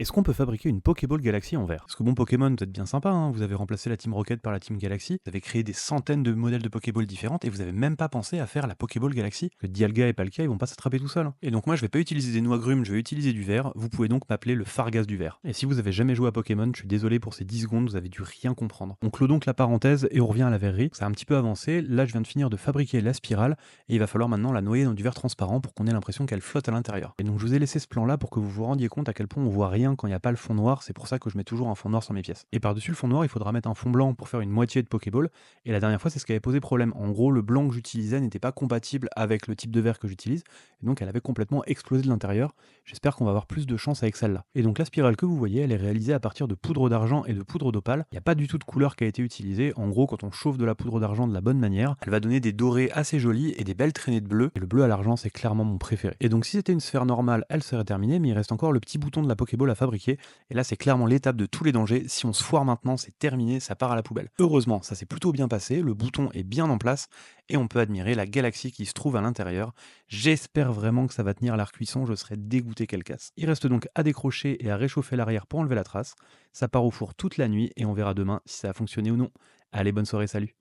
Est-ce qu'on peut fabriquer une Pokéball Galaxy en verre? Parce que bon, Pokémon, vous êtes bien sympa, hein, vous avez remplacé la Team Rocket par la Team Galaxy, vous avez créé des centaines de modèles de Pokéball différentes et vous avez même pas pensé à faire la Pokéball Galaxy. Que Dialga et Palkia, ils vont pas s'attraper tout seuls, hein. Et donc moi, je vais pas utiliser des noix agrumes, je vais utiliser du verre. Vous pouvez donc m'appeler le Fargas du verre. Et si vous avez jamais joué à Pokémon, je suis désolé pour ces 10 secondes, vous avez dû rien comprendre. On clôt donc la parenthèse et on revient à la verrerie. Ça a un petit peu avancé. Là, je viens de finir de fabriquer la spirale et il va falloir maintenant la noyer dans du verre transparent pour qu'on ait l'impression qu'elle flotte à l'intérieur. Et donc je vous ai laissé ce plan là pour que vous vous rendiez compte à quel point on voit rien quand il n'y a pas le fond noir. C'est pour ça que je mets toujours un fond noir sur mes pièces. Et par-dessus le fond noir, il faudra mettre un fond blanc pour faire une moitié de Pokéball. Et la dernière fois, c'est ce qui avait posé problème. En gros, le blanc que j'utilisais n'était pas compatible avec le type de verre que j'utilise. Et donc elle avait complètement explosé de l'intérieur. J'espère qu'on va avoir plus de chance avec celle-là. Et donc la spirale que vous voyez, elle est réalisée à partir de poudre d'argent et de poudre d'opale. Il n'y a pas du tout de couleur qui a été utilisée. En gros, quand on chauffe de la poudre d'argent de la bonne manière, elle va donner des dorés assez jolis et des belles traînées de bleu. Et le bleu à l'argent, c'est clairement mon préféré. Et donc si c'était une sphère normale, elle serait terminée, mais il reste encore le petit bouton de la Pokéball à fabriquer. Et là, c'est clairement l'étape de tous les dangers. Si on se foire maintenant, c'est terminé, ça part à la poubelle. Heureusement, ça s'est plutôt bien passé, le bouton est bien en place et on peut admirer la galaxie qui se trouve à l'intérieur. J'espère vraiment que ça va tenir l'air cuisson, je serais dégoûté qu'elle casse. Il reste donc à décrocher et à réchauffer l'arrière pour enlever la trace. Ça part au four toute la nuit et on verra demain si ça a fonctionné ou non. Allez, bonne soirée, salut!